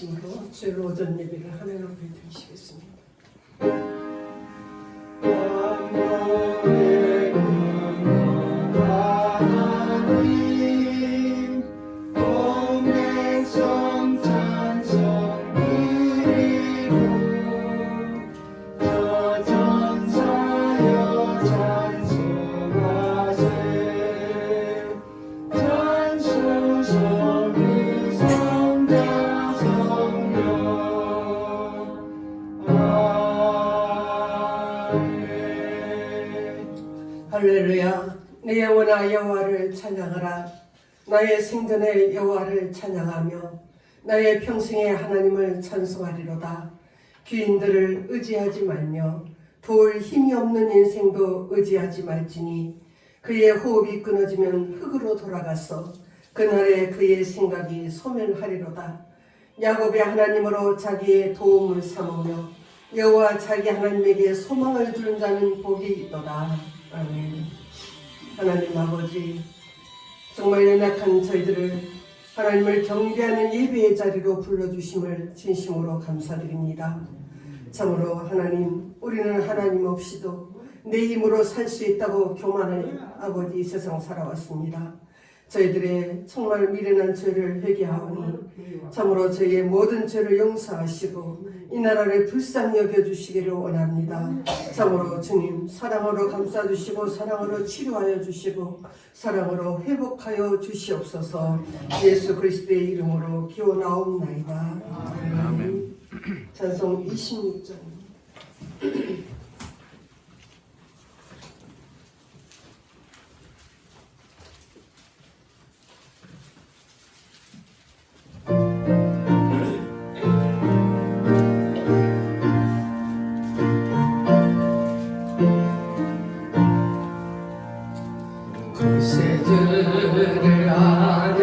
인내심으로 주일 오전 예배를 하나님 앞에 드리시겠습니다. 할렐루야. 내 영혼아 여호와를 찬양하라. 나의 생전에 여호와를 찬양하며 나의 평생에 하나님을 찬송하리로다. 귀인들을 의지하지 말며 도울 힘이 없는 인생도 의지하지 말지니 그의 호흡이 끊어지면 흙으로 돌아가서 그날에 그의 생각이 소멸하리로다. 야곱의 하나님으로 자기의 도움을 삼으며 여호와 자기 하나님에게 소망을 두는 자는 복이 있도다. 아멘. 하나님 아버지, 정말 연약한 저희들을 하나님을 경배하는 예배의 자리로 불러주심을 진심으로 감사드립니다. 참으로 하나님, 우리는 하나님 없이도 내 힘으로 살 수 있다고 교만을 아버지 이 세상 살아왔습니다. 저희들의 정말 미련한 죄를 회개하오니 참으로 저희의 모든 죄를 용서하시고 이 나라를 불쌍히 여겨주시기를 원합니다. 참으로 주님 사랑으로 감싸주시고 사랑으로 치료하여 주시고 사랑으로 회복하여 주시옵소서. 예수 그리스도의 이름으로 기원하옵나이다. 아멘. 찬송 26장. 구세주를 아는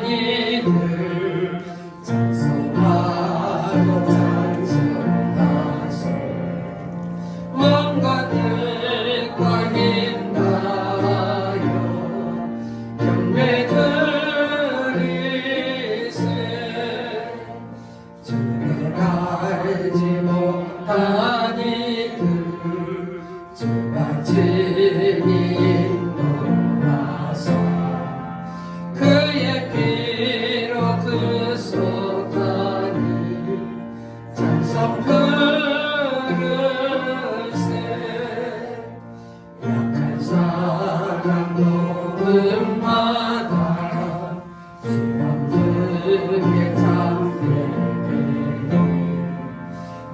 이들 찬송하고 찬송하소. 먼 것들과 힘다하여 경배 드리세. 주를 알지 못한 이들 주가 진이 그의 피로 구속하니 찬송 부르세. 약한 사람 도움받아 주 없는 잠들게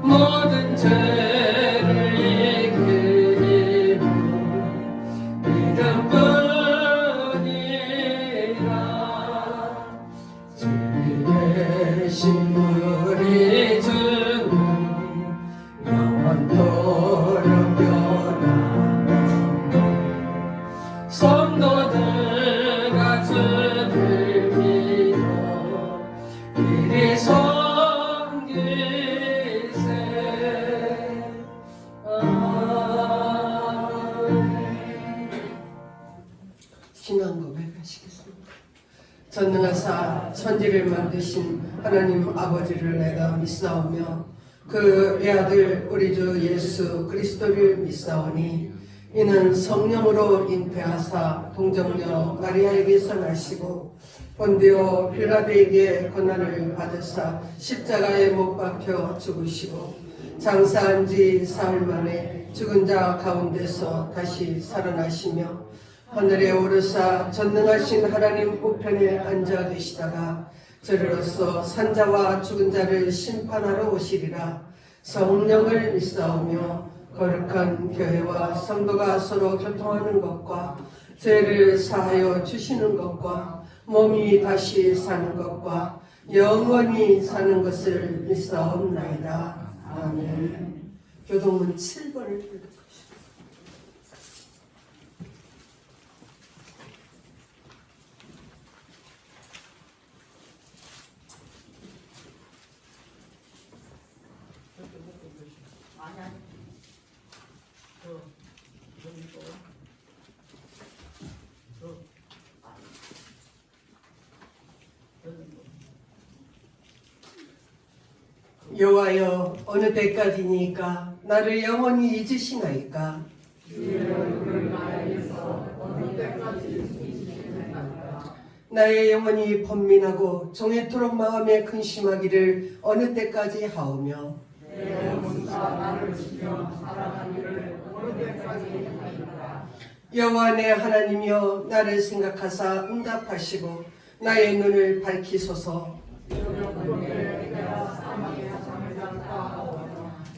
모든 죄를 이기고 신물이 주는 영원토록 변함없는 성도들아 주를 믿어 이리 섬기세. 신앙 고백하시겠습니다. 전능하사 천지를 만드신 하나님 아버지를 내가 믿사오며 그 외아들 우리 주 예수 그리스도를 믿사오니 이는 성령으로 잉태하사 동정녀 마리아에게서 나시고 본디오 빌라도에게 고난을 받으사 십자가에 못 박혀 죽으시고 장사한 지 사흘 만에 죽은 자 가운데서 다시 살아나시며 하늘에 오르사 전능하신 하나님 우편에 앉아 계시다가 저리로서 산자와 죽은 자를 심판하러 오시리라. 성령을 믿사오며 거룩한 교회와 성도가 서로 교통하는 것과 죄를 사하여 주시는 것과 몸이 다시 사는 것과 영원히 사는 것을 믿사옵나이다. 아멘. 교동문 7번을 읽어주십시오. 여호와여, 어느 때까지니까 나를 영원히 잊으시나이까? 나의 영혼이 번민하고 종일토록 마음에 근심하기를 어느 때까지 하오며, 여호와 내 하나님이여, 나를 생각하사 응답하시고 나의 눈을 밝히소서.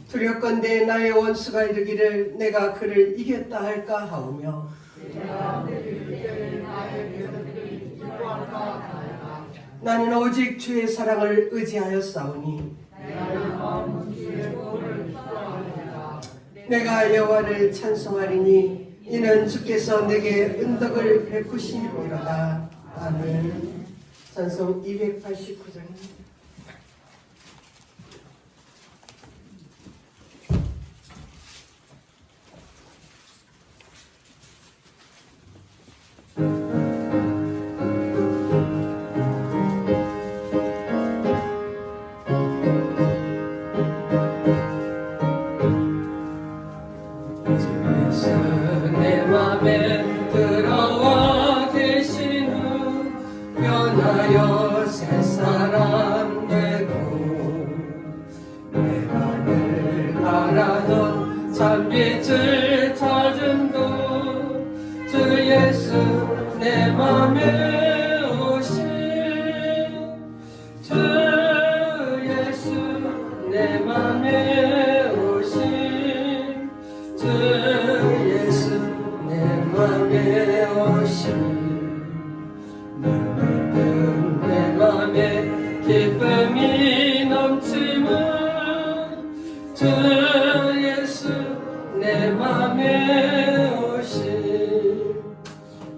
두렵건대 나의 원수가 이르기를 내가 그를 이겼다 할까 하오며, 나는 오직 주의 사랑을 의지하여 싸우니 내가 여호와를 찬송하리니 이는 주께서 내게 은덕을 베푸시리로다. 아멘. 찬송 289장입니다. 내 맘에 들어와 계시는 변하여 새 사람 되고 내가 늘 바라던 참빛을 찾음도 주 예수 내 맘에 오신 주 예수 내 맘에 오신 주 예수 내 맘에 오신 눈을 내 맘에 기쁨이 넘치는 주 예수 내 맘에 오신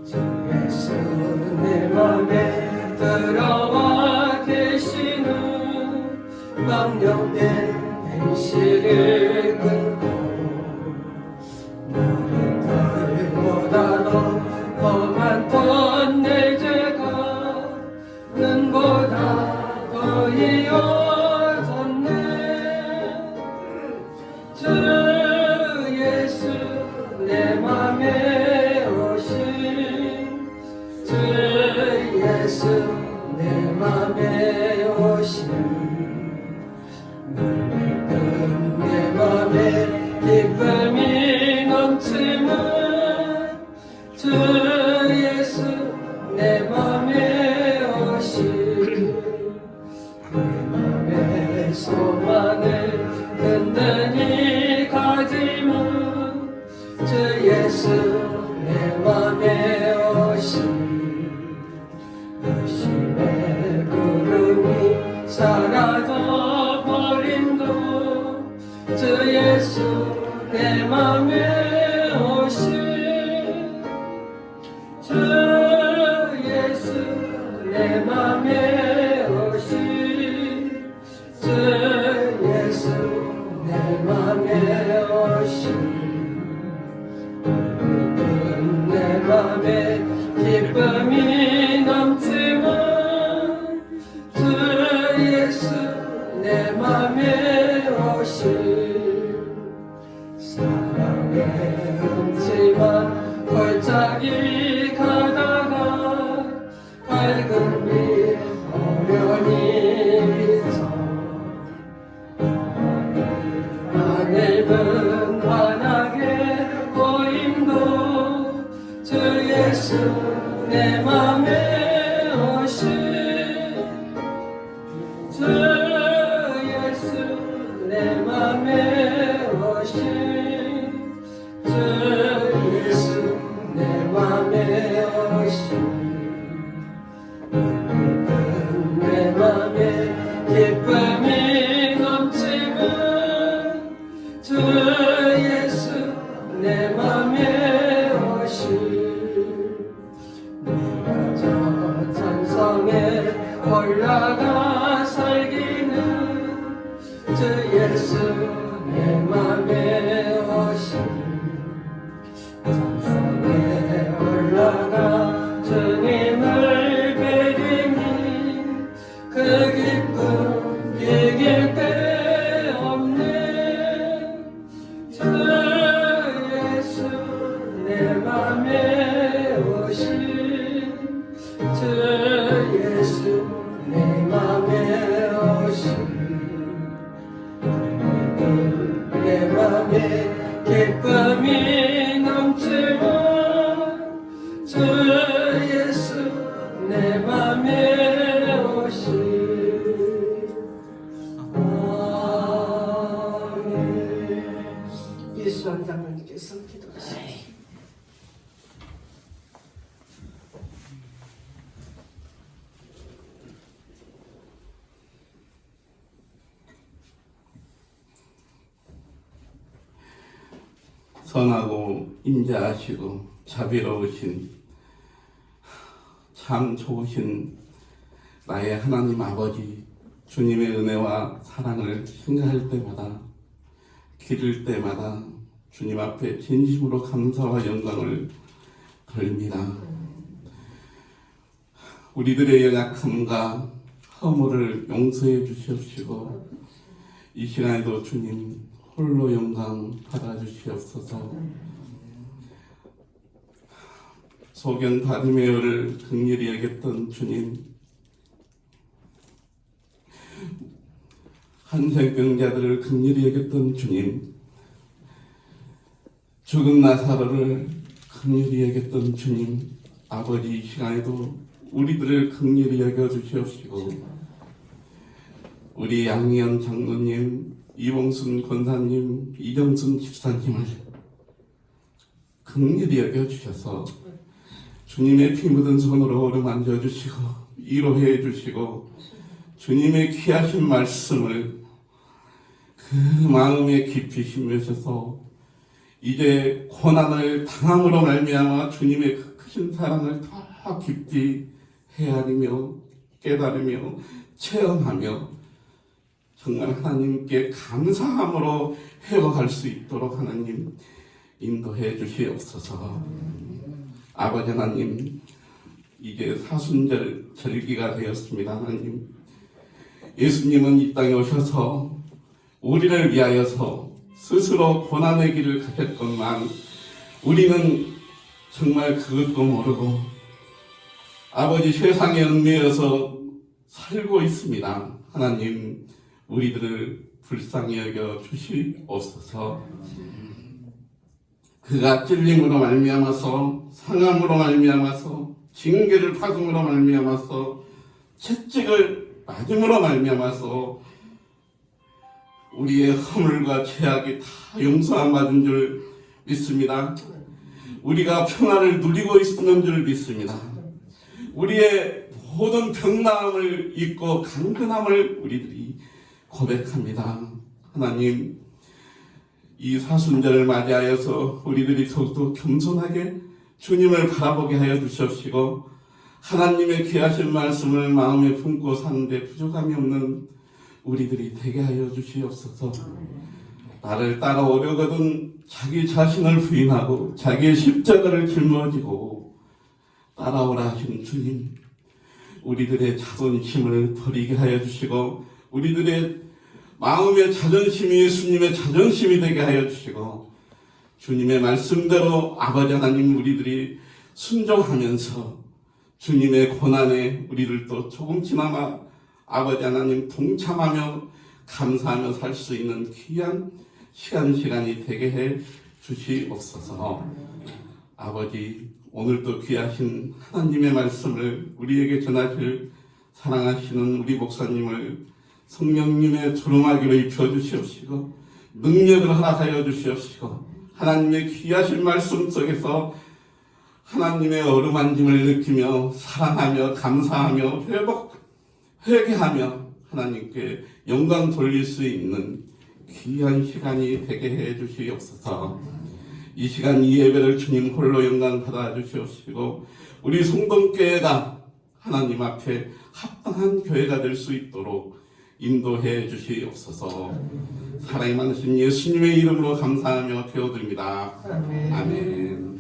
주 예수 내 맘에 들어와 계시는 망령된 행실을 끊고 보다도 더 많던 내 죄가 눈보다 더 이어졌네. 주 예수 내 맘에 오신 주 예수 내 맘에 오신 늘 믿는 내 맘에 기쁨이 넘치는 주 예수 내 맘에 오신 내 맘의 소망을 든든히 가지는 주 예수 내 맘에 오신 의심의 구름이 사라져 버림도 주 예수 내 맘에 오신 주 예수 내 맘에 오신 주 예수 내 맘에 오신 내 맘에 기쁨이 넘치는 주 예수 내 맘에 오신 사랑의 음침한 골짜기 가다가 밝은 빛 어련히 비쳐 하늘은 환하게 보임도 주 예수 내 맘에 오신 주 예수 내 맘에 오신 주 예수 내 맘에 오신 내 맘에 기쁨이 넘치는 주 예수 내 맘에 오신 내가 저 찬성에 올라가 살기는 주 예수 내 맘에 오신 찬성에 올라가 주님을 뵈리니 그 기쁨 이길 때 선하고 인자하시고 자비로우신 참 좋으신 나의 하나님 아버지, 주님의 은혜와 사랑을 생각할 때마다, 기를 때마다 주님 앞에 진심으로 감사와 영광을 돌립니다. 우리들의 연약함과 허물을 용서해 주시옵시고 이 시간에도 주님 홀로 영광 받아주시옵소서. 소견 바리메오를 긍휼히 여겼던 주님, 한센병자들을 긍휼히 여겼던 주님, 죽은 나사로를 긍휼히 여겼던 주님, 아버지 이 시간에도 우리들을 긍휼히 여겨 주시옵시고 우리 양희연 장로님, 이봉순 권사님, 이정순 집사님을 긍휼히 여겨 주셔서 주님의 피 묻은 손으로 어루만져 주시고 위로해 주시고 주님의 귀하신 말씀을 그 마음에 깊이 심으셔서 이제 고난을 당함으로 말미암아 주님의 그 크신 사랑을 더 깊이 헤아리며 깨달으며 체험하며 정말 하나님께 감사함으로 회복할 수 있도록 하나님 인도해 주시옵소서. 아버지 하나님, 이제 사순절 절기가 되었습니다. 하나님, 예수님은 이 땅에 오셔서 우리를 위하여서 스스로 고난의 길을 가셨건만 우리는 정말 그것도 모르고 아버지 세상에 얽매여서 살고 있습니다. 하나님, 우리들을 불쌍히 여겨 주시옵소서. 그가 찔림으로 말미암아서 상함으로 말미암아서 징계를 받음으로 말미암아서 채찍을 맞음으로 말미암아서 우리의 허물과 죄악이 다 용서함 받은 줄 믿습니다. 우리가 평안을 누리고 있는 줄 믿습니다. 우리의 모든 병나음을 잊고 강건함을 우리들이 고백합니다. 하나님, 이 사순절을 맞이하여서 우리들이 더욱더 겸손하게 주님을 바라보게 하여 주시옵시고 하나님의 귀하신 말씀을 마음에 품고 사는데 부족함이 없는 우리들이 되게 하여 주시옵소서. 나를 따라오려거든 자기 자신을 부인하고 자기의 십자가를 짊어지고 따라오라 하신 주님, 우리들의 자존심을 버리게 하여 주시고 우리들의 마음의 자존심이 예수님의 자존심이 되게 하여 주시고 주님의 말씀대로 아버지 하나님 우리들이 순종하면서 주님의 고난에 우리를 또 조금쯤나마 아버지 하나님 동참하며 감사하며 살 수 있는 귀한 시간이 되게 해 주시옵소서. 아버지, 오늘도 귀하신 하나님의 말씀을 우리에게 전하실 사랑하시는 우리 목사님을 성령님의 두루마기로 입혀주시옵시고 능력을 허락하여 주시옵시고 하나님의 귀하신 말씀 속에서 하나님의 어루만짐을 느끼며 사랑하며 감사하며 회개하며 하나님께 영광 돌릴 수 있는 귀한 시간이 되게 해 주시옵소서. 이 시간 이 예배를 주님 홀로 영광 받아 주시옵시고 우리 성동교회가 하나님 앞에 합당한 교회가 될 수 있도록 인도해 주시옵소서. 사랑이 많으신 예수님의 이름으로 감사하며 기도드립니다. 아멘.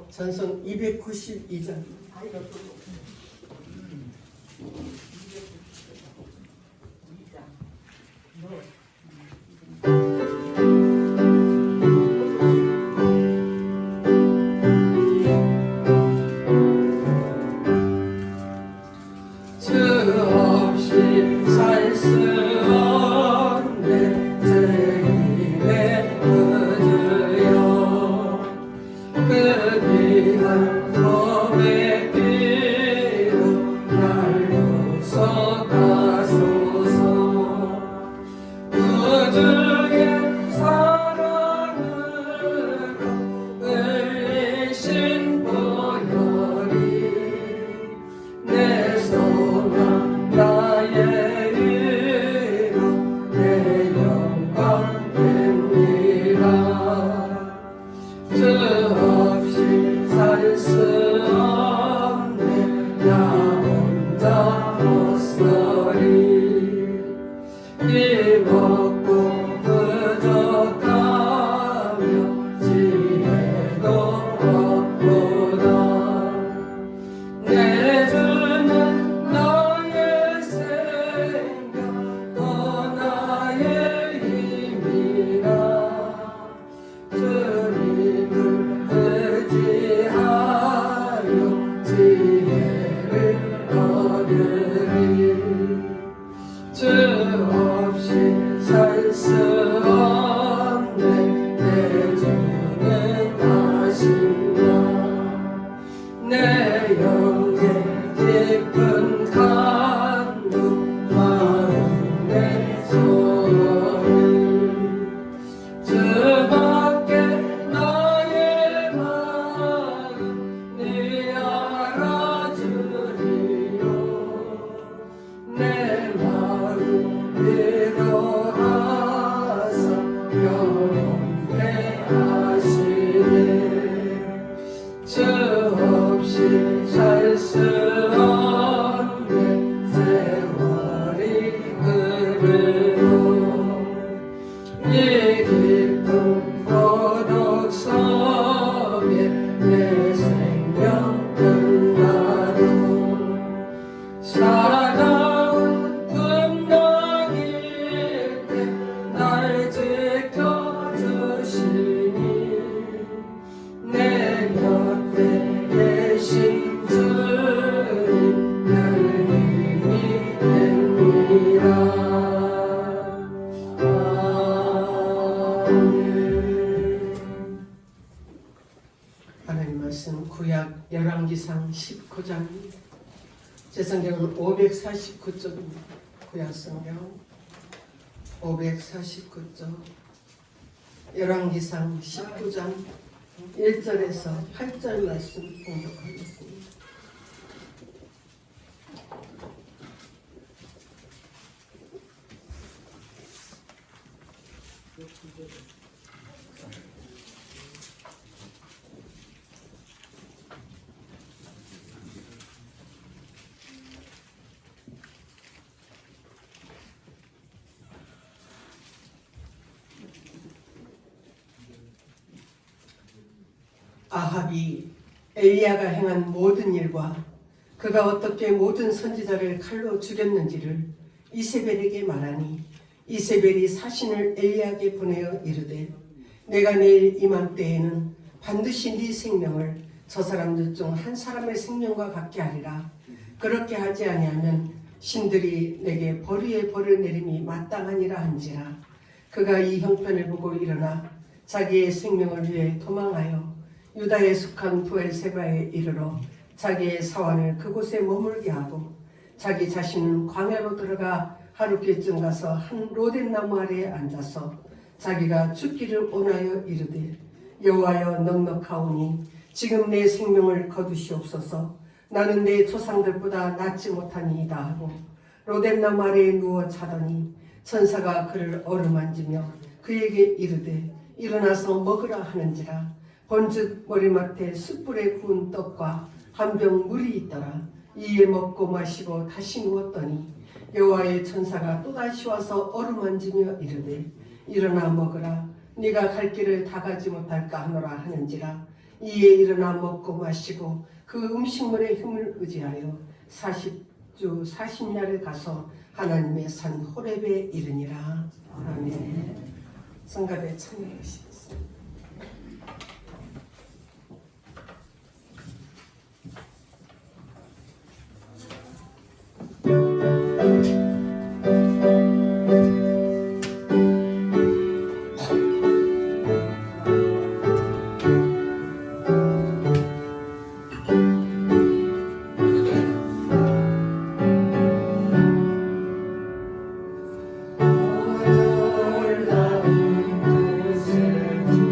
찬송 292장. 그 귀한 하나님 말씀 구약 열왕기상 19장입니다. 제 성경은 549쪽입니다. 구약 성경 549쪽 열왕기상 19장 1절에서 8절 말씀 공독하겠습니다. 아합이 엘리야가 행한 모든 일과 그가 어떻게 모든 선지자를 칼로 죽였는지를 이세벨에게 말하니 이세벨이 사신을 엘리야에게 보내어 이르되 내가 내일 이맘때에는 반드시 네 생명을 저 사람들 중 한 사람의 생명과 같게 하리라. 그렇게 하지 아니하면 신들이 내게 벌 위에 벌을 내림이 마땅하니라 한지라. 그가 이 형편을 보고 일어나 자기의 생명을 위해 도망하여 유다에 속한 부엘세바에 이르러 자기의 사환을 그곳에 머물게 하고 자기 자신은 광야로 들어가 하루께쯤 가서 한 로뎀 나무 아래에 앉아서 자기가 죽기를 원하여 이르되 여호와여 넉넉하오니 지금 내 생명을 거두시옵소서. 나는 내 조상들보다 낫지 못하니이다 하고 로뎀 나무 아래에 누워 자더니 천사가 그를 어루만지며 그에게 이르되 일어나서 먹으라 하는지라. 본즉 머리맡에 숯불에 구운 떡과 한 병 물이 있더라. 이에 먹고 마시고 다시 누웠더니 여호와의 천사가 또다시 와서 어루만지며 이르되 일어나 먹으라. 네가 갈 길을 다 가지 못할까 하노라 하는지라. 이에 일어나 먹고 마시고 그 음식물의 힘을 의지하여 40주 40야를 가서 하나님의 산 호렙에 이르니라. 아멘. 성가대 찬양하시겠습니다. 놀라운 곳에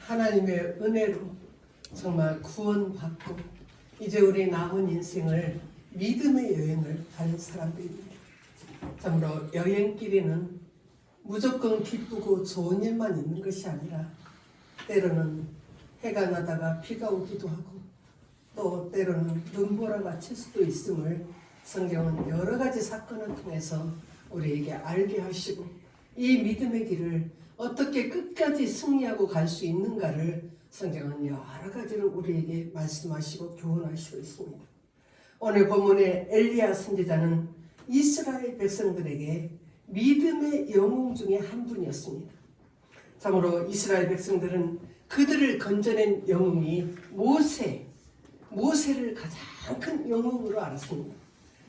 하나님의 은혜로 정말 구원받고 이제 우리 남은 인생을 믿음의 여행을 갈 사람들입니다. 참으로 여행길에는 무조건 기쁘고 좋은 일만 있는 것이 아니라 때로는 해가 나다가 비가 오기도 하고 또 때로는 눈보라가 칠 수도 있음을 성경은 여러 가지 사건을 통해서 우리에게 알게 하시고 이 믿음의 길을 어떻게 끝까지 승리하고 갈 수 있는가를 성경은 여러 가지로 우리에게 말씀하시고 교훈하시고 있습니다. 오늘 본문의 엘리야 선지자는 이스라엘 백성들에게 믿음의 영웅 중에 한 분이었습니다. 참으로 이스라엘 백성들은 그들을 건져낸 영웅이 모세를 가장 큰 영웅으로 알았습니다.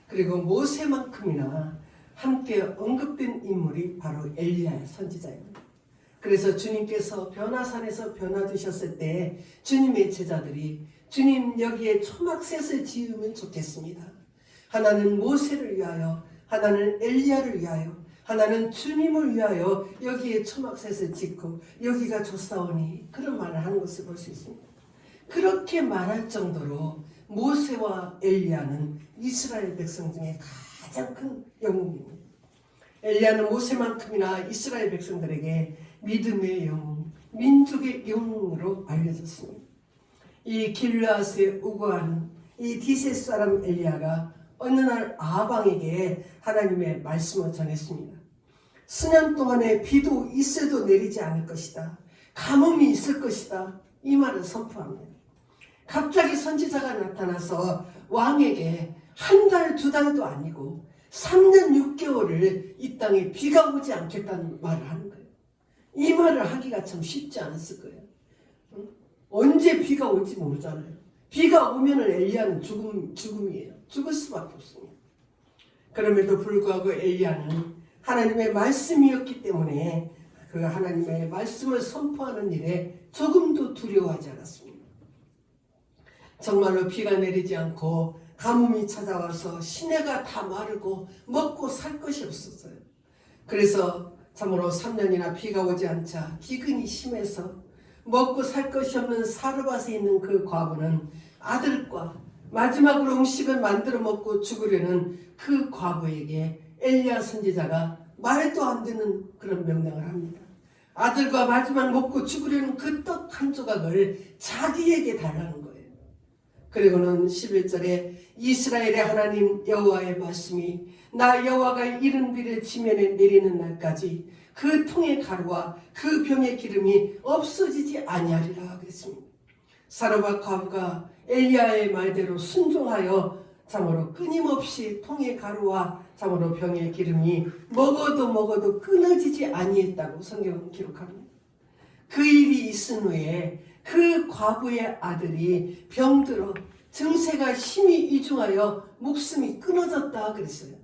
그리고 모세만큼이나 함께 언급된 인물이 바로 엘리야 선지자입니다. 그래서 주님께서 변화산에서 변화되셨을 때 주님의 제자들이 주님 여기에 초막셋을 지으면 좋겠습니다. 하나는 모세를 위하여, 하나는 엘리야를 위하여, 하나는 주님을 위하여 여기에 초막셋을 짓고 여기가 좋사오니 그런 말을 하는 것을 볼 수 있습니다. 그렇게 말할 정도로 모세와 엘리야는 이스라엘 백성 중에 가장 큰 영웅입니다. 엘리야는 모세만큼이나 이스라엘 백성들에게 믿음의 영웅, 민족의 영웅으로 알려졌습니다. 이 길르앗에 우거하는 이 디셋 사람 엘리야가 어느 날 아방에게 하나님의 말씀을 전했습니다. 수년 동안에 비도 있어도 내리지 않을 것이다. 가뭄이 있을 것이다. 이 말을 선포합니다. 갑자기 선지자가 나타나서 왕에게 한 달, 두 달도 아니고 3년 6개월을 이 땅에 비가 오지 않겠다는 말을 하는 거예요. 이 말을 하기가 참 쉽지 않았을 거예요. 언제 비가 올지 모르잖아요. 비가 오면 엘리야는 죽음이에요. 죽을 수밖에 없습니다. 그럼에도 불구하고 엘리야는 하나님의 말씀이었기 때문에 그 하나님의 말씀을 선포하는 일에 조금도 두려워하지 않았습니다. 정말로 비가 내리지 않고 가뭄이 찾아와서 시내가 다 마르고 먹고 살 것이 없었어요. 그래서 참으로 3년이나 비가 오지 않자 기근이 심해서 먹고 살 것이 없는 사르밧에 있는 그 과부는 아들과 마지막으로 음식을 만들어 먹고 죽으려는 그 과부에게 엘리야 선지자가 말도 안 되는 그런 명령을 합니다. 아들과 마지막 먹고 죽으려는 그 떡 한 조각을 자기에게 달라는 거예요. 그리고는 11절에 이스라엘의 하나님 여호와의 말씀이 나 여호와가 이른 비를 지면에 내리는 날까지 그 통의 가루와 그 병의 기름이 없어지지 아니하리라 그랬습니다. 사르밧 과부가 엘리야의 말대로 순종하여 참으로 끊임없이 통의 가루와 참으로 병의 기름이 먹어도 끊어지지 아니했다고 성경은 기록합니다. 그 일이 있은 후에 그 과부의 아들이 병들어 증세가 심히 이중하여 목숨이 끊어졌다 그랬어요.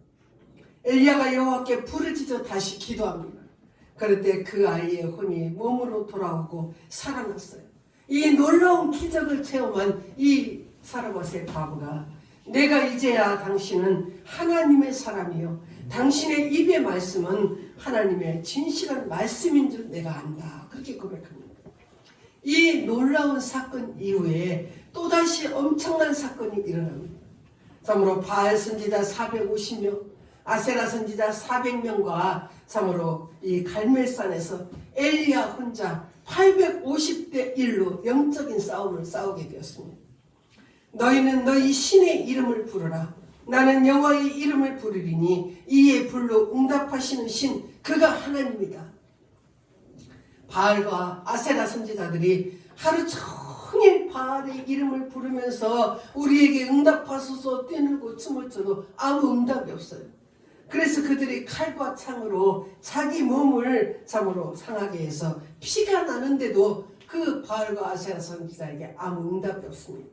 엘리야가 여호와께 부르짖어 다시 기도합니다. 그럴 때 그 아이의 혼이 몸으로 돌아오고 살아났어요. 이 놀라운 기적을 체험한 이 사르밧의 과부가 내가 이제야 당신은 하나님의 사람이요 당신의 입의 말씀은 하나님의 진실한 말씀인 줄 내가 안다. 그렇게 고백합니다. 이 놀라운 사건 이후에 또다시 엄청난 사건이 일어납니다. 참으로 바알 선지자 450명, 아세라 선지자 400명과 참으로 이 갈멜산에서 엘리야 혼자 850대 1로 영적인 싸움을 싸우게 되었습니다. 너희는 너희 신의 이름을 부르라. 나는 여호와의 이름을 부르리니 이에 불로 응답하시는 신 그가 하나님이다. 바알과 아세라 선지자들이 하루 종일 바알의 이름을 부르면서 우리에게 응답하소서 뛰놀고 춤을 춰도 아무 응답이 없어요. 그래서 그들이 칼과 창으로 자기 몸을 참으로 상하게 해서 피가 나는데도 그 바알과 아세라 선지자에게 아무 응답이 없습니다.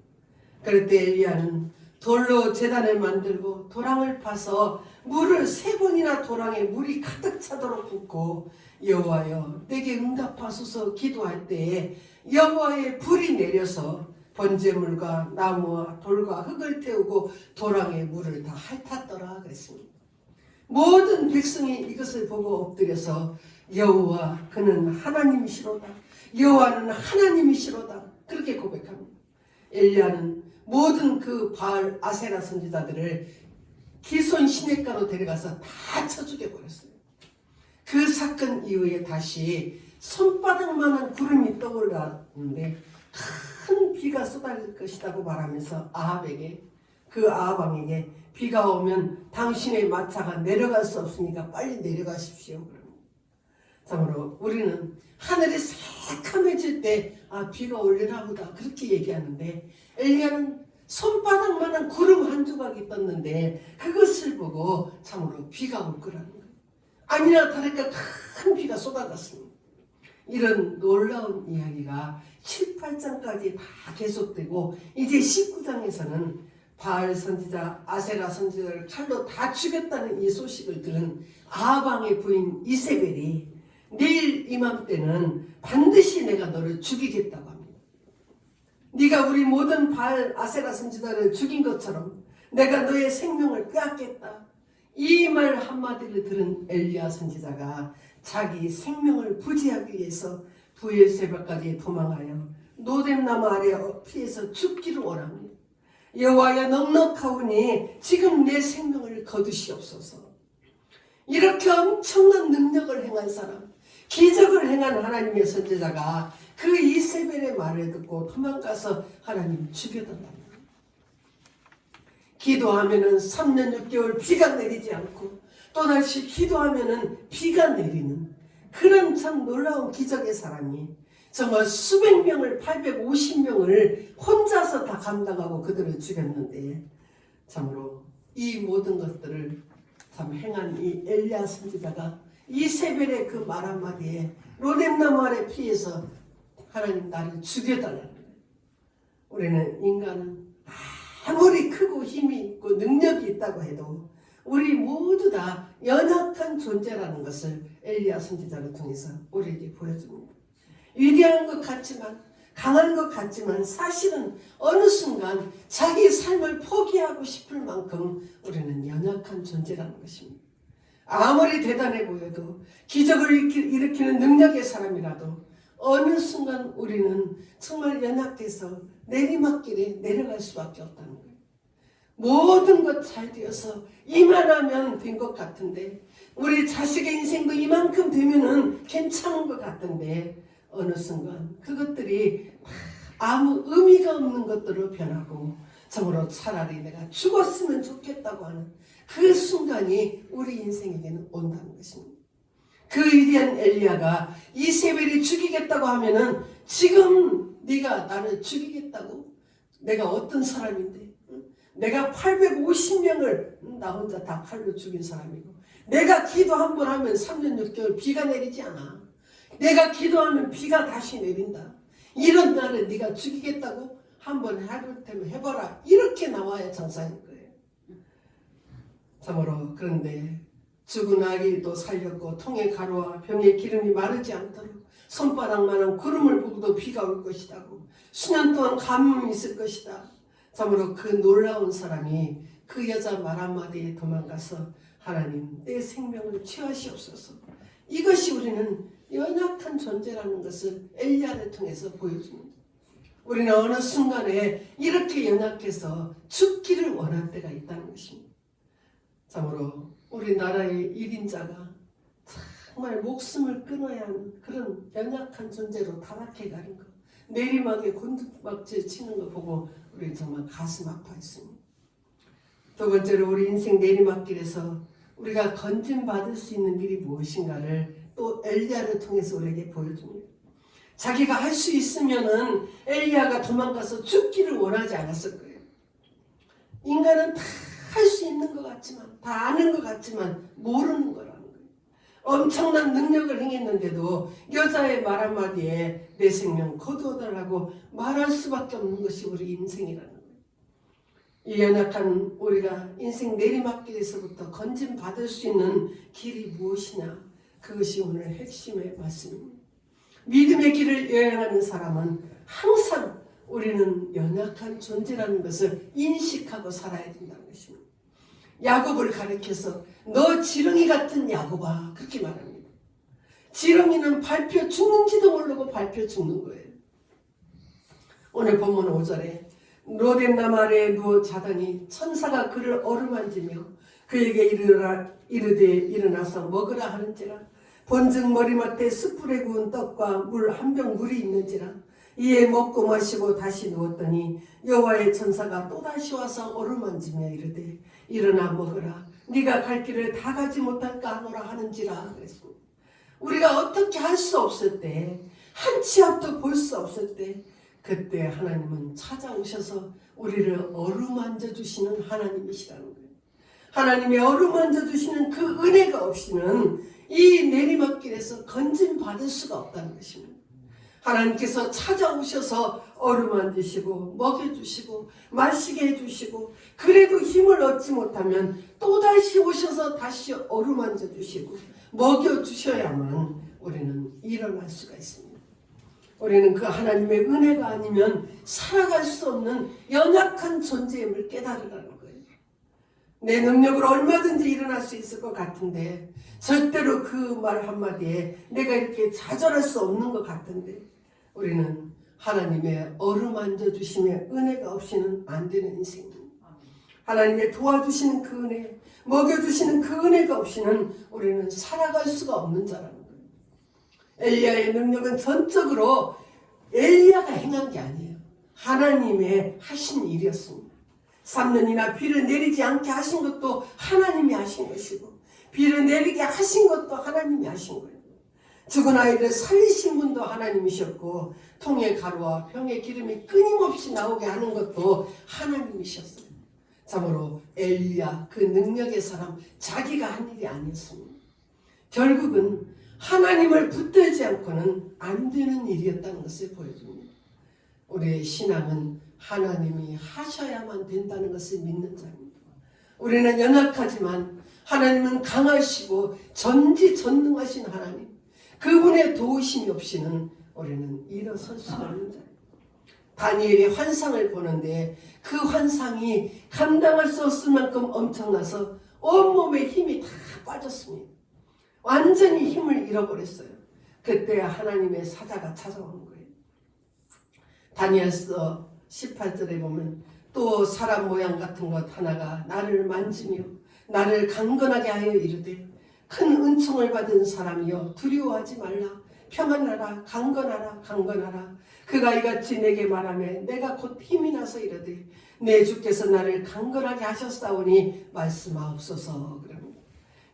그럴 때 엘리야는 돌로 제단을 만들고 도랑을 파서 물을 3번이나 도랑에 물이 가득 차도록 붓고 여호와여 내게 응답하소서 기도할 때에 여호와의 불이 내려서 번제물과 나무와 돌과 흙을 태우고 도랑의 물을 다 핥았더라 그랬습니다. 모든 백성이 이것을 보고 엎드려서 여호와 그는 하나님이시로다. 여호와는 하나님이시로다. 그렇게 고백합니다. 엘리야는 모든 그 바알 아세라 선지자들을 기손 시냇가로 데려가서 다 쳐 죽여버렸어요. 그 사건 이후에 다시 손바닥만한 구름이 떠올랐는데 큰 비가 쏟아질 것이라고 말하면서 그 아합 왕에게 비가 오면 당신의 마차가 내려갈 수 없으니까 빨리 내려가십시오. 참으로 우리는 하늘이 새카매질 때 비가 올려나 보다 그렇게 얘기하는데 엘리야는 손바닥만한 구름 한 조각이 떴는데 그것을 보고 참으로 비가 올 거라는 거예요. 아니나 다를까 큰 비가 쏟아졌습니다. 이런 놀라운 이야기가 7, 8장까지 다 계속되고 이제 19장에서는 바알 선지자, 아세라 선지자를 칼로 다 죽였다는 이 소식을 들은 아합 왕의 부인 이세벨이 내일 이맘때는 반드시 내가 너를 죽이겠다고 합니다. 네가 우리 모든 바알 아세라 선지자를 죽인 것처럼 내가 너의 생명을 빼앗겠다. 이 말 한마디를 들은 엘리야 선지자가 자기 생명을 부지하기 위해서 부엘 새벽까지 도망하여 노뎀나무 아래 피해서 죽기를 원합니다. 여호와여 넉넉하오니 지금 내 생명을 거두시옵소서. 이렇게 엄청난 능력을 행한 사람, 기적을 행한 하나님의 선지자가 그 이세벨의 말을 듣고 도망가서 하나님 죽여달랍니다. 기도하면은 3년 6개월 비가 내리지 않고 또다시 기도하면은 비가 내리는 그런 참 놀라운 기적의 사람이 정말 수백 명을 850명을 혼자서 다 감당하고 그들을 죽였는데 참으로 이 모든 것들을 참 행한 이 엘리야 선지자가 이세벨의 그 말 한마디에 로뎀나무 아래 피해서 하나님 나를 죽여달라는 거예요. 우리는 인간은 아무리 크고 힘이 있고 능력이 있다고 해도 우리 모두 다 연약한 존재라는 것을 엘리야 선지자를 통해서 우리에게 보여줍니다. 위대한 것 같지만 강한 것 같지만 사실은 어느 순간 자기 삶을 포기하고 싶을 만큼 우리는 연약한 존재라는 것입니다. 아무리 대단해 보여도 기적을 일으키는 능력의 사람이라도 어느 순간 우리는 정말 연약해서 내리막길에 내려갈 수밖에 없다는 거예요. 모든 것 잘 되어서 이만하면 된 것 같은데 우리 자식의 인생도 이만큼 되면은 괜찮은 것 같은데 어느 순간 그것들이 아무 의미가 없는 것들로 변하고 정말로 차라리 내가 죽었으면 좋겠다고 하는 그 순간이 우리 인생에게는 온다는 것입니다. 그 위대한 엘리야가 이세벨이 죽이겠다고 하면은 지금 네가 나를 죽이겠다고? 내가 어떤 사람인데? 내가 850명을 나 혼자 다 칼로 죽인 사람이고 내가 기도 한 번 하면 3년 6개월 비가 내리지 않아. 내가 기도하면 비가 다시 내린다. 이런 나를 네가 죽이겠다고? 한번 해볼 테면 해봐라. 이렇게 나와야 정상인 거예요. 참으로 그런데 죽은 아기도 살렸고 통의 가루와 병의 기름이 마르지 않도록 손바닥만한 구름을 보고도 비가 올 것이라고 수년 동안 가뭄이 있을 것이다. 참으로 그 놀라운 사람이 그 여자 말 한마디에 도망가서 하나님 내 생명을 취하시옵소서. 이것이 우리는 연약한 존재라는 것을 엘리야를 통해서 보여줍니다. 우리는 어느 순간에 이렇게 연약해서 죽기를 원할 때가 있다는 것입니다. 참으로 우리나라의 1인자가 정말 목숨을 끊어야 하는 그런 연약한 존재로 타락해 가는 것, 내리막에 곤두박질 치는 거 보고 우리 정말 가슴 아파했습니다. 두 번째로 우리 인생 내리막길에서 우리가 건진받을 수 있는 일이 무엇인가를 또 엘리야를 통해서 우리에게 보여줍니다. 자기가 할 수 있으면은 엘리야가 도망가서 죽기를 원하지 않았을 거예요. 인간은 다 할 수 있는 것 같지만 다 아는 것 같지만 모르는 거라는 거예요. 엄청난 능력을 행했는데도 여자의 말 한마디에 내 생명 거두어달라고 말할 수밖에 없는 것이 우리 인생이라는 거예요. 이 연약한 우리가 인생 내리막길에서부터 건진받을 수 있는 길이 무엇이냐, 그것이 오늘 핵심의 말씀입니다. 믿음의 길을 여행하는 사람은 항상 우리는 연약한 존재라는 것을 인식하고 살아야 된다는 것입니다. 야곱을 가리켜서 너 지렁이 같은 야곱아 그렇게 말합니다. 지렁이는 밟혀 죽는지도 모르고 밟혀 죽는 거예요. 오늘 본문 5절에 로뎀 나무 아래에 누워 자더니 천사가 그를 어루만지며 그에게 이르되 일어나서 먹으라 하는지라. 본즉 머리맡에 숯불에 구운 떡과 물 한 병 물이 있는지라. 이에 먹고 마시고 다시 누웠더니 여호와의 천사가 또다시 와서 어루만지며 이르되 일어나 먹으라. 네가 갈 길을 다 가지 못할까 하노라 하는지라 그랬습니다. 우리가 어떻게 할 수 없을 때, 한 치 앞도 볼 수 없을 때, 그때 하나님은 찾아오셔서 우리를 어루만져 주시는 하나님이시라는 거예요. 하나님의 어루만져 주시는 그 은혜가 없이는 이 내리막길에서 건진 받을 수가 없다는 것입니다. 하나님께서 찾아오셔서 어루만지시고 먹여주시고 마시게 해주시고, 그래도 힘을 얻지 못하면 또다시 오셔서 다시 어루만져 주시고 먹여주셔야만 우리는 일어날 수가 있습니다. 우리는 그 하나님의 은혜가 아니면 살아갈 수 없는 연약한 존재임을 깨달으라는 거예요. 내 능력으로 얼마든지 일어날 수 있을 것 같은데, 절대로 그 말 한마디에 내가 이렇게 좌절할 수 없는 것 같은데, 우리는 하나님의 어루만져 주심의 은혜가 없이는 안 되는 인생입니다. 하나님의 도와주시는 그 은혜, 먹여주시는 그 은혜가 없이는 우리는 살아갈 수가 없는 자라는 거예요. 엘리야의 능력은 전적으로 엘리야가 행한 게 아니에요. 하나님의 하신 일이었습니다. 3년이나 비를 내리지 않게 하신 것도 하나님이 하신 것이고, 비를 내리게 하신 것도 하나님이 하신 거예요. 죽은 아이를 살리신 분도 하나님이셨고, 통의 가루와 병의 기름이 끊임없이 나오게 하는 것도 하나님이셨어요. 참으로 엘리야, 그 능력의 사람, 자기가 한 일이 아니었습니다. 결국은 하나님을 붙들지 않고는 안 되는 일이었다는 것을 보여줍니다. 우리의 신앙은 하나님이 하셔야만 된다는 것을 믿는 자입니다. 우리는 연약하지만 하나님은 강하시고 전지전능하신 하나님, 그분의 도우심이 없이는 우리는 일어설 수 없는 자입니다. 다니엘이 환상을 보는데 그 환상이 감당할 수 없을 만큼 엄청나서 온몸에 힘이 다 빠졌습니다. 완전히 힘을 잃어버렸어요. 그때 하나님의 사자가 찾아오는 거예요. 다니엘서 18절에 보면 또 사람 모양 같은 것 하나가 나를 만지며 나를 강건하게 하여 이르되 큰 은총을 받은 사람이여 두려워하지 말라. 평안하라. 강건하라. 강건하라. 그가 이같이 내게 말하며 내가 곧 힘이 나서 이르되 내 주께서 나를 강건하게 하셨사오니 말씀하옵소서. 그럽니다.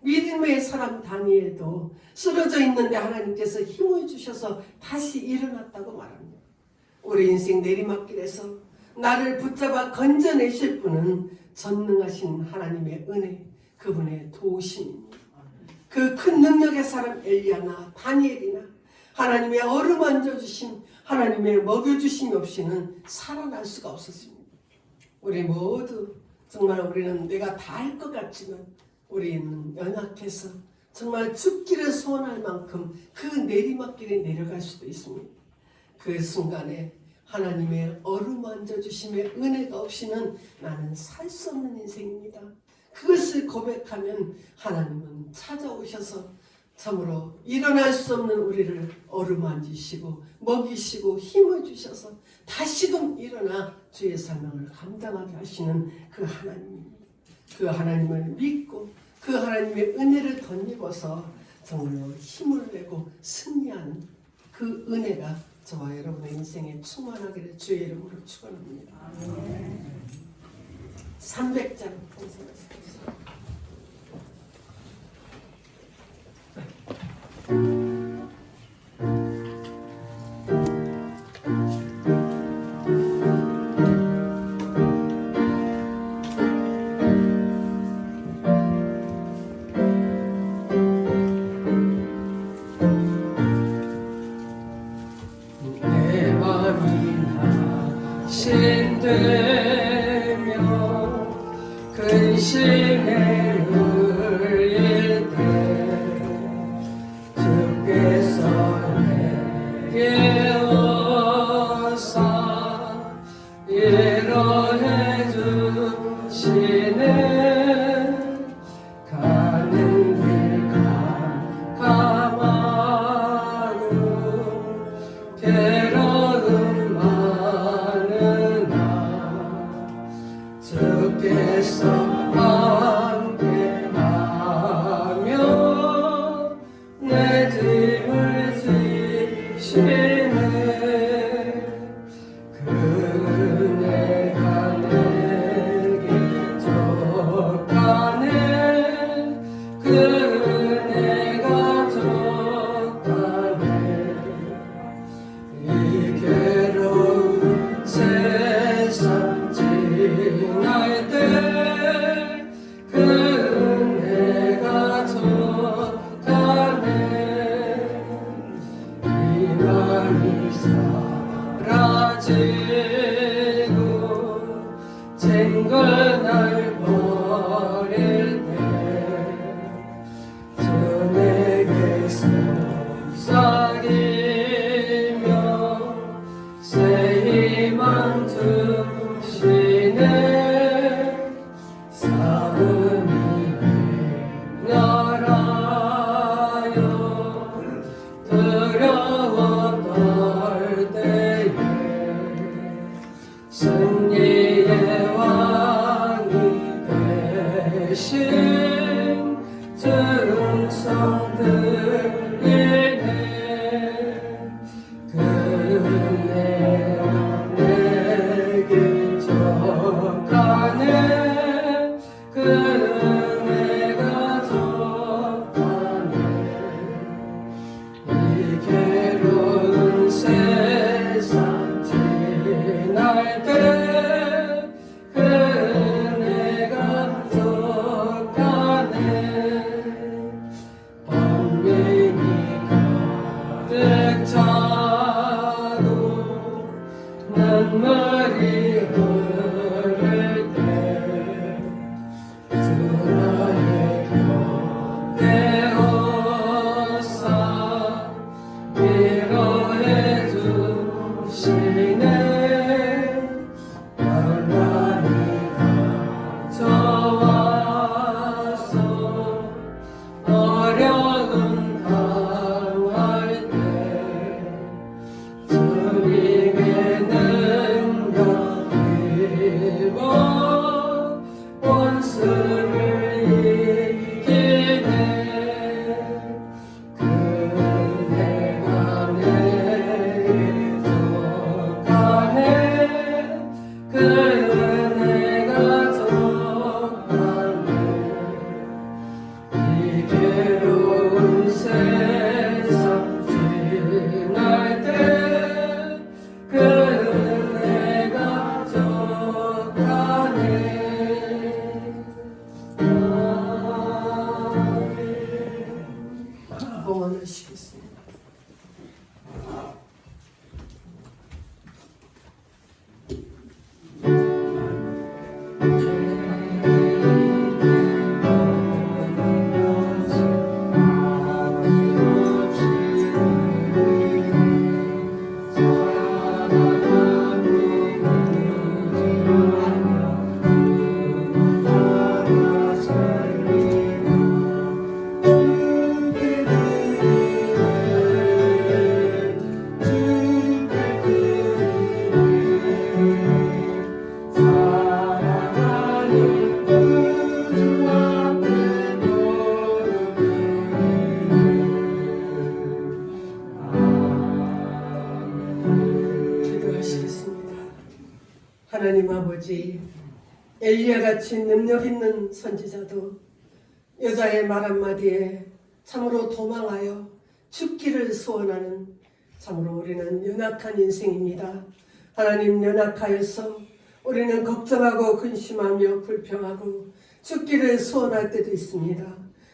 믿음의 사람 다니엘도 쓰러져 있는데 하나님께서 힘을 주셔서 다시 일어났다고 말합니다. 우리 인생 내리막길에서 나를 붙잡아 건져내실 분은 전능하신 하나님의 은혜, 그분의 도우심입니다. 그 큰 능력의 사람 엘리야나 다니엘이나 하나님의 어루만져 주심, 하나님의 먹여주심이 없이는 살아날 수가 없었습니다. 우리 모두 정말 우리는 내가 다 할 것 같지만 우리는 연약해서 정말 죽기를 소원할 만큼 그 내리막길에 내려갈 수도 있습니다. 그 순간에 하나님의 어루만져 주심의 은혜가 없이는 나는 살 수 없는 인생입니다. 그것을 고백하면 하나님은 찾아오셔서 참으로 일어날 수 없는 우리를 어루만지시고 먹이시고 힘을 주셔서 다시금 일어나 주의 사명을 감당하게 하시는 그 하나님입니다. 그 하나님을 믿고 그 하나님의 은혜를 덧입어서 정말로 힘을 내고 승리하는 그 은혜가 저와 여러분의 인생에 충만하기를 주의 이름으로 축원합니다. 300장 봉사하십시오. 내 맘이 낙심되며 근심에 눌릴 때 주께서 내게 오사 위로해 주시네. 가는 길 캄캄한 주께서 함께하며 내 짐을 지시네. 그네가 내게 족하네. 그네가 족하네. 이 괴로운 세상 지날 때 그네가 족하네. 이만이 사라지고 쟁걸 버릴 때 주에게 속삭이며 새 희망 주시네. 사은이 열하여 두려워 떨 때에 승리의 왕이 되신 증성들이네. 그네가 내게 족하네. 그네가 족하네. 이 괴로운 세상 지날 때 그네가 족하네. 번민이 가득 차고 눈물이 흐를 때 주 나의 곁에 오사 위로해 주시네. 환란이 닥쳐와서 어려움 당할 때 주님의 능력 입어 원수를 이기네. 그네가 내게 족하네. 그네가 족하네. 이 괴로운 세상 지날 때 그네가 족하네. 봉헌하시겠습니다. 기도하시겠습니다. 하나님 아버지, 엘리야같이 능력 있는 선지자도 여자의 말 한마디에 참으로 도망하여 죽기를 소원하는 참으로 우리는 연약한 인생입니다. 하나님, 연약하여서 우리는 걱정하고 근심하며 불평하고 죽기를 소원할 때도 있습니다.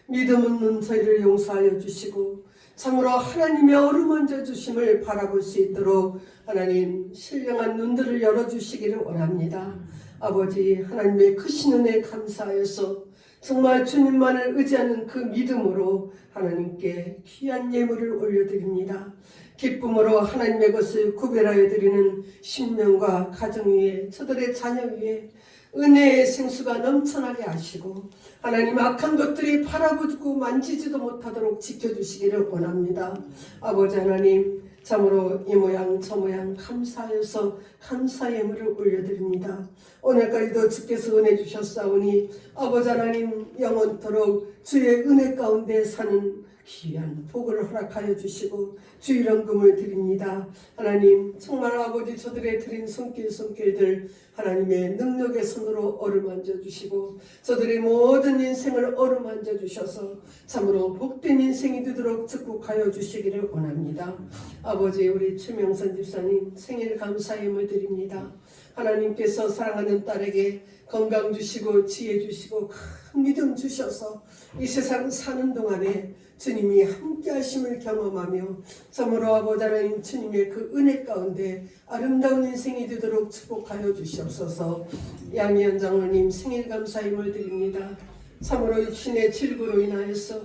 믿음 없는 저희를 용서하여 주시고 참으로 하나님의 어루만져 주심을 바라볼 수 있도록 하나님 신령한 눈들을 열어주시기를 원합니다. 아버지, 하나님의 크신 은혜에 감사하여서 정말 주님만을 의지하는 그 믿음으로 하나님께 귀한 예물을 올려드립니다. 기쁨으로 하나님의 것을 구별하여 드리는 신명과 가정 위에, 저들의 자녀 위에 은혜의 생수가 넘쳐나게 하시고 하나님, 악한 것들이 바라보고 만지지도 못하도록 지켜주시기를 원합니다. 아버지 하나님, 참으로 이 모양 저 모양 감사하여서 감사의 예물을 올려드립니다. 오늘까지도 주께서 은혜 주셨사오니 아버지 하나님 영원토록 주의 은혜 가운데 사는 귀한 복을 허락하여 주시고 주 이름금을 드립니다. 하나님 정말 아버지 저들의 드린 손길들 하나님의 능력의 손으로 어루만져 주시고 저들의 모든 인생을 어루만져 주셔서 참으로 복된 인생이 되도록 축복하여 주시기를 원합니다. 아버지 우리 최명선 집사님 생일 감사임을 드립니다. 하나님께서 사랑하는 딸에게 건강 주시고 지혜 주시고 큰 믿음 주셔서 이 세상 사는 동안에 주님이 함께 하심을 경험하며 참으로 아버지 하나님 주님의 그 은혜 가운데 아름다운 인생이 되도록 축복하여 주시옵소서. 양희연 장로님 생일 감사임을 드립니다. 참으로 육신의 질구로 인하여서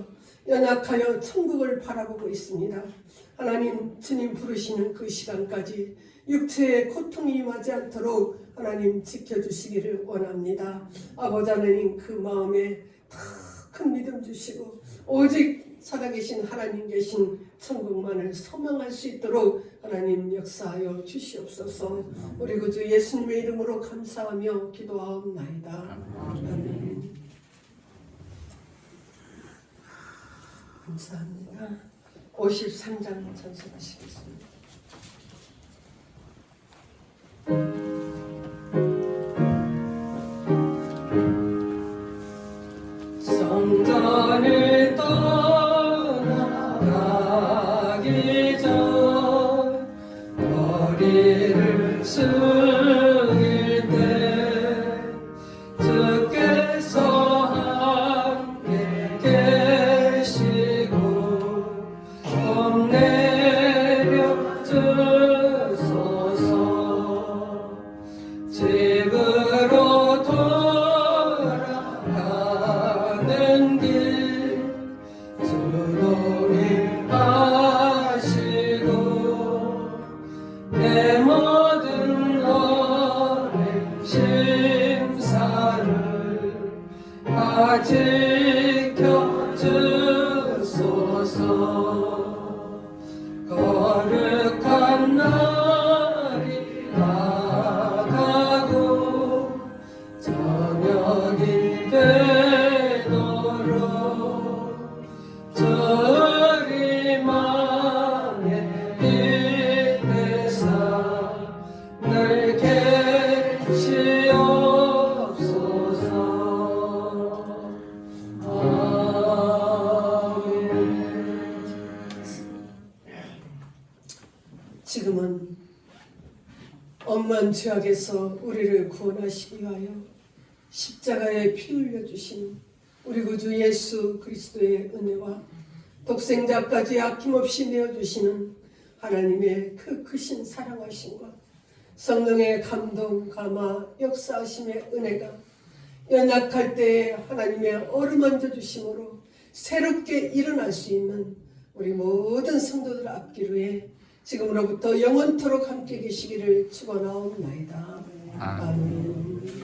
연약하여 천국을 바라보고 있습니다. 하나님 주님 부르시는 그 시간까지 육체의 고통이 임하지 않도록 하나님 지켜주시기를 원합니다. 아버지 하나님 그 마음에 큰 믿음 주시고 오직 살아계신 하나님 계신 천국만을 소망할 수 있도록 하나님 역사하여 주시옵소서. 우리 구주 예수님의 이름으로 감사하며 기도하옵나이다. 아멘. 감사합니다. 53장 전송하시겠습니다. 성전을 떠나가기 전 머리를 숙일 때 주께서 함께 계시고 봄내려 주소서. 집으로 돌아가는 길 주동이 하시고 내 모든 언행 심사를 다 지켜주소서. 거룩한 날이 다가고 저녁이 되도록 저리만의 빛내사 늘 계시옵소서. 아멘. 지금은 엄만 죄악에서 우리를 구원하시기 위하여 십자가에 피 흘려주신 우리 구주 예수 그리스도의 은혜와 독생자까지 아낌없이 내어주시는 하나님의 그 크신 사랑하심과 성령의 감동, 감화, 역사하심의 은혜가 연약할 때에 하나님의 어루만져 주심으로 새롭게 일어날 수 있는 우리 모든 성도들 앞기로 해 지금으로부터 영원토록 함께 계시기를 축원하옵나이다. 아멘.